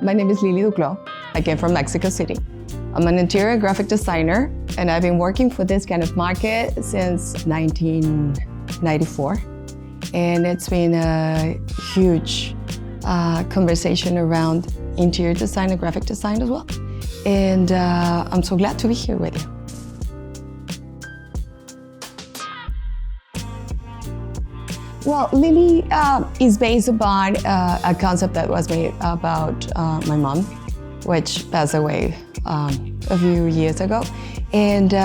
My name is Lily Duclaud. I came from Mexico City. I'm an interior graphic designer, and I've been working for this kind of market since 1994. And it's been a huge conversation around interior design and graphic design as well. And I'm so glad to be here with you. Well, Lily is based upon a concept that was made about my mom, which passed away a few years ago. And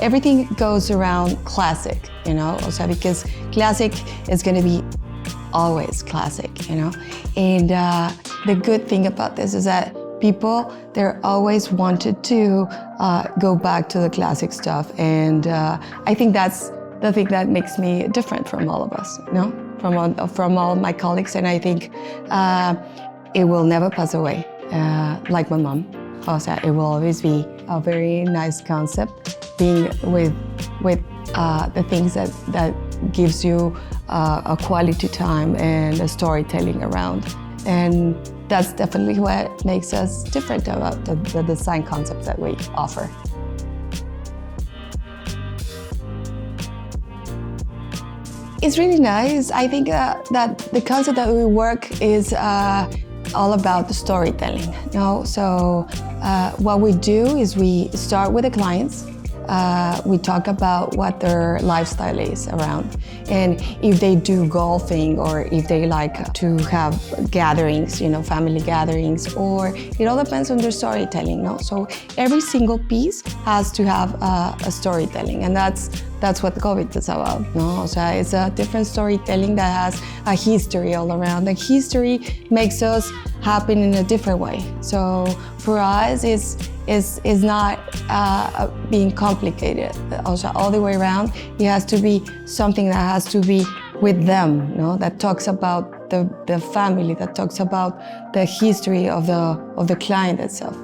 everything goes around classic, you know, also because classic is going to be always classic, you know. And the good thing about this is that people, they're always wanted to go back to the classic stuff. And I think that's the thing that makes me different from all of us, you know, from all my colleagues. And I think it will never pass away, like my mom. Also, it will always be a very nice concept, being with the things that gives you a quality time and a storytelling around. And that's definitely what makes us different about the design concepts that we offer. It's really nice. I think that the concept that we work is all about the storytelling. You know? So what we do is we start with the clients. We talk about what their lifestyle is around, and if they do golfing, or if they like to have gatherings, you know, family gatherings, or it all depends on their storytelling. No, so every single piece has to have a storytelling, and that's what Covet is about. No, so it's a different storytelling that has a history all around. The history makes us happen in a different way. So for us, is not being complicated. Also, all the way around, it has to be something that has to be with them, you know, that talks about the family, that talks about the history of the client itself.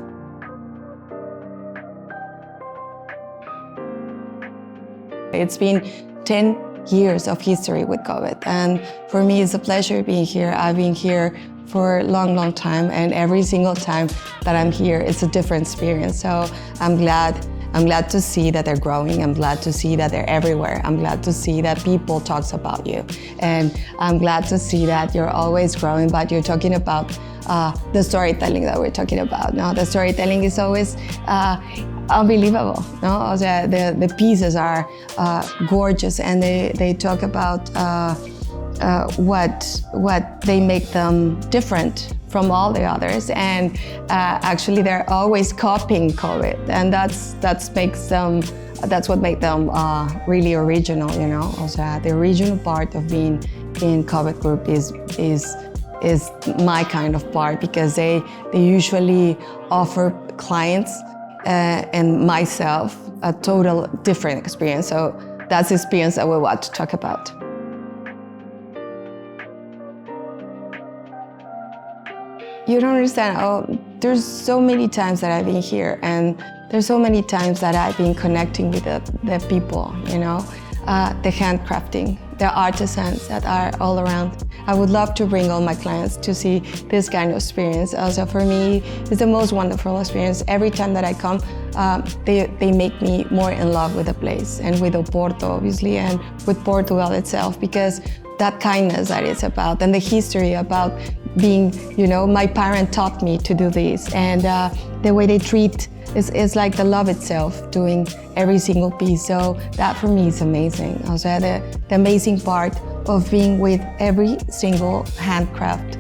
It's been 10 years of history with Covet, and for me, it's a pleasure being here. I've been here for a long time, and every single time that I'm here, it's a different experience. So I'm glad to see that they're growing. I'm glad to see that they're everywhere. I'm glad to see that people talks about you. And I'm glad to see that you're always growing, but you're talking about the storytelling that we're talking about. Now, the storytelling is always unbelievable. No? The pieces are gorgeous, and they talk about what they make them different from all the others, and actually they're always copying Covet, and that's what makes them really original, you know. Also, the original part of being in Covet Group is my kind of part, because they usually offer clients and myself a total different experience. So that's the experience that we want to talk about. You don't understand. Oh, there's so many times that I've been here, and there's so many times that I've been connecting with the people, you know, the handcrafting, the artisans that are all around. I would love to bring all my clients to see this kind of experience. Also, for me, it's the most wonderful experience. Every time that I come, they make me more in love with the place, and with Oporto, obviously, and with Portugal itself, because that kindness that it's about, and the history about being, you know, my parent taught me to do this, and the way they treat is like the love itself, doing every single piece. So that for me is amazing. Also, the amazing part of being with every single handcraft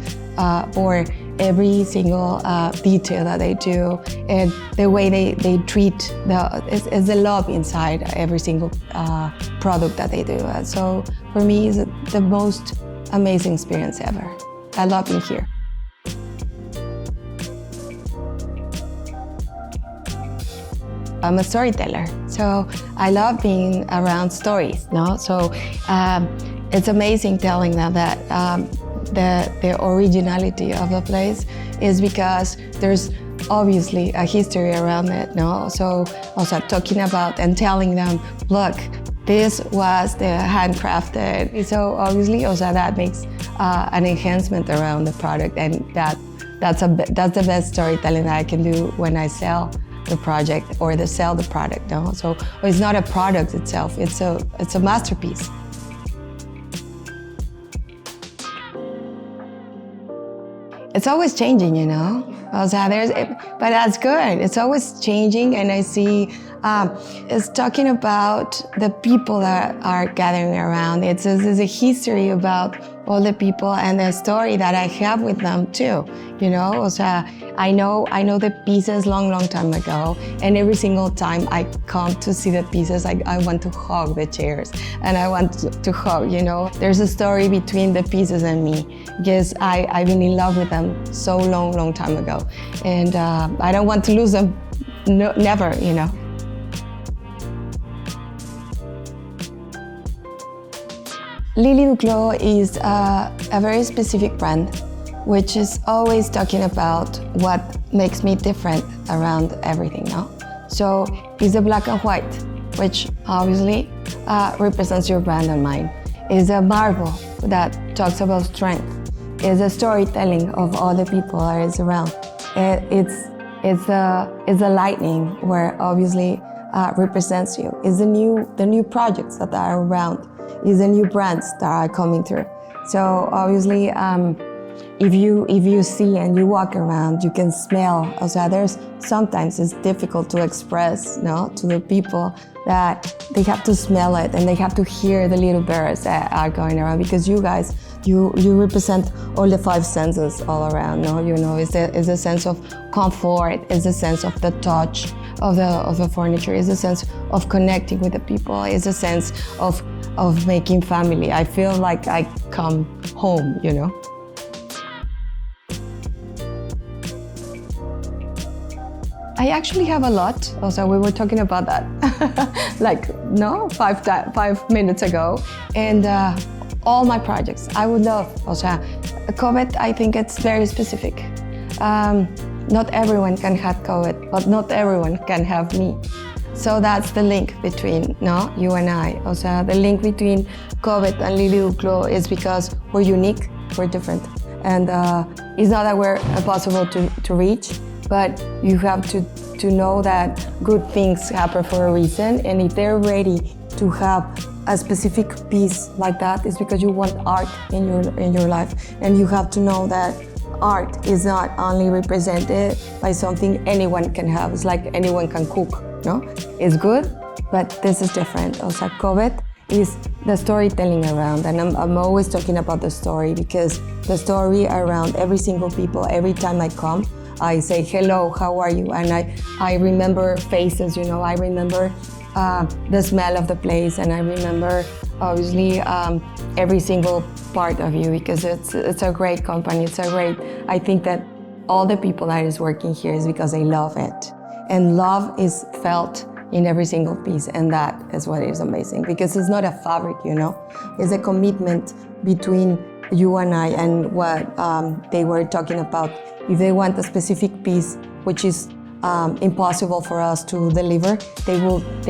or every single detail that they do, and the way they treat is the love inside every single product that they do. So for me, it's the most amazing experience ever. I love being here. I'm a storyteller, so I love being around stories. No, so it's amazing telling them that the originality of the place is because there's obviously a history around it. No, so also talking about and telling them, look, this was the handcrafted. So obviously also that makes an enhancement around the product, and that that's the best storytelling that I can do when I sell the project or sell the product. No? So it's not a product itself, it's a masterpiece. It's always changing, you know. But that's good. It's always changing, and I see it's talking about the people that are gathering around. It's a history about all the people and the story that I have with them too. You know, I know the pieces long time ago, and every single time I come to see the pieces, I want to hug the chairs, and I want to hug. You know, there's a story between the pieces and me, because I've been in love with them so long time ago, and I don't want to lose them. No, never. You know. Lily Duclaud is a very specific brand, which is always talking about what makes me different around everything, no? So it's a black and white, which obviously represents your brand and mine. It's a marble that talks about strength. It's a storytelling of all the people that is around. It's the lightning where obviously represents you. It's the new projects that are around. Is the new brands that are coming through. So obviously, if you see and you walk around, you can smell. Also, sometimes it's difficult to express, no, to the people that they have to smell it and they have to hear the little birds that are going around, because you guys, you represent all the five senses all around. No, you know, it's a sense of comfort, it's a sense of the touch of the furniture, it's a sense of connecting with the people, it's a sense of making family. I feel like I come home, you know. I actually have a lot. Also, we were talking about that, like, no, 5 minutes ago. And all my projects, I would love. Also, Covet, I think it's very specific. Not everyone can have Covet, but not everyone can have me. So that's the link between you and I. Also, the link between Covet and Lily Duclaud is because we're unique, we're different. And it's not that we're impossible to reach, but you have to know that good things happen for a reason. And if they're ready to have a specific piece like that, it's because you want art in your life. And you have to know that art is not only represented by something anyone can have. It's like anyone can cook. No, it's good, but this is different. Also, Covet is the storytelling around, and I'm always talking about the story, because the story around every single people. Every time I come, I say hello, how are you? And I remember faces. You know, I remember the smell of the place, and I remember obviously every single part of you, because it's a great company. I think that all the people that is working here is because they love it. And love is felt in every single piece, and that is what is amazing, because it's not a fabric, you know. It's a commitment between you and I, and what they were talking about. If they want a specific piece, which is impossible for us to deliver, they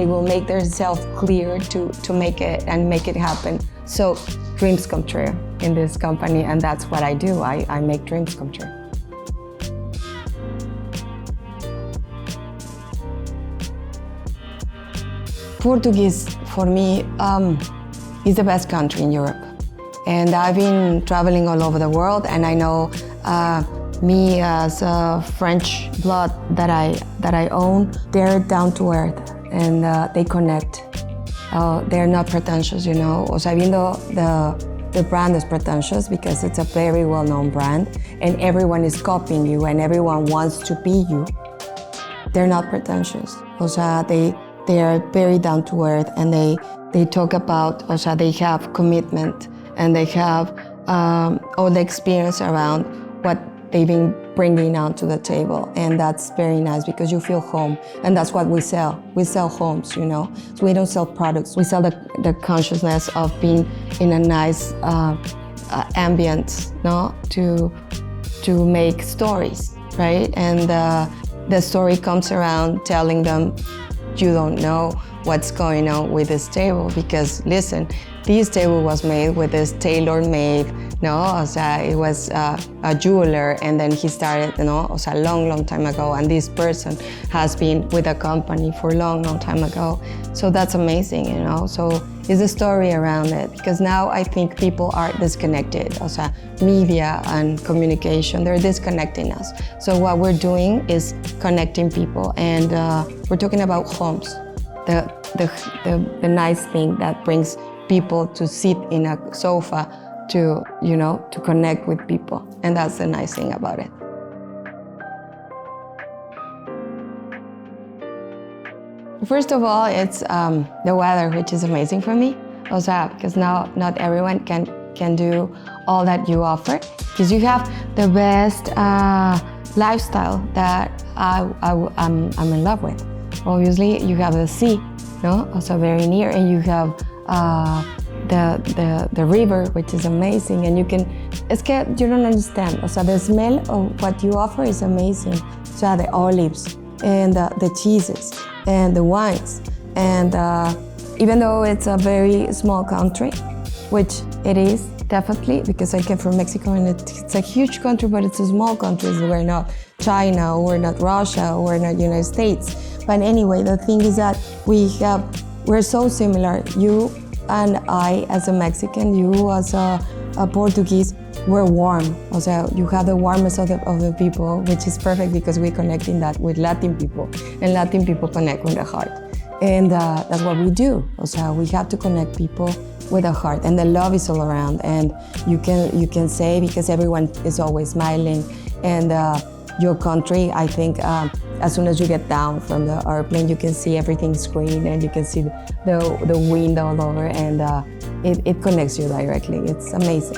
will make themselves clear to make it and make it happen. So dreams come true in this company, and that's what I do. I make dreams come true. Portuguese, for me, is the best country in Europe. And I've been traveling all over the world, and I know me as a French blood that I own, they're down to earth, and they connect. They're not pretentious, you know. O sea, viendo the brand is pretentious because it's a very well-known brand, and everyone is copying you, and everyone wants to be you. They're not pretentious. O sea, they are very down to earth, and they talk about, also they have commitment, and they have all the experience around what they've been bringing onto the table, and that's very nice because you feel home, and that's what we sell. We sell homes, you know. So we don't sell products. We sell the consciousness of being in a nice ambient, no, to make stories, right? And the story comes around telling them, you don't know what's going on with this table, because listen, this table was made with this tailor-made, o sea, it was a jeweler, and then he started, o sea, long time ago, and this person has been with a company for long time ago. So that's amazing, so it's a story around it, because now I think people are disconnected, o sea, media and communication, they're disconnecting us. So what we're doing is connecting people, and we're talking about homes, the nice thing that brings people to sit in a sofa to, to connect with people. And that's the nice thing about it. First of all, it's the weather, which is amazing for me. Also, because now not everyone can do all that you offer, because you have the best lifestyle that I'm in love with. Obviously, you have the sea, also very near, and you have the river, which is amazing, and you don't understand. So the smell of what you offer is amazing. So the olives and the cheeses and the wines, and even though it's a very small country, which it is definitely, because I came from Mexico and it's a huge country, but it's a small country. So we're not China, we're not Russia, we're not United States. But anyway, the thing is that we're so similar. You and I as a Mexican, you as a Portuguese, we're warm. Also, you have the warmest of the people, which is perfect because we're connecting that with Latin people, and Latin people connect with the heart. And that's what we do. Also, we have to connect people with the heart, and the love is all around. And you can say, because everyone is always smiling, and your country, I think, as soon as you get down from the airplane, you can see everything's green, and you can see the wind all over, and it connects you directly. It's amazing.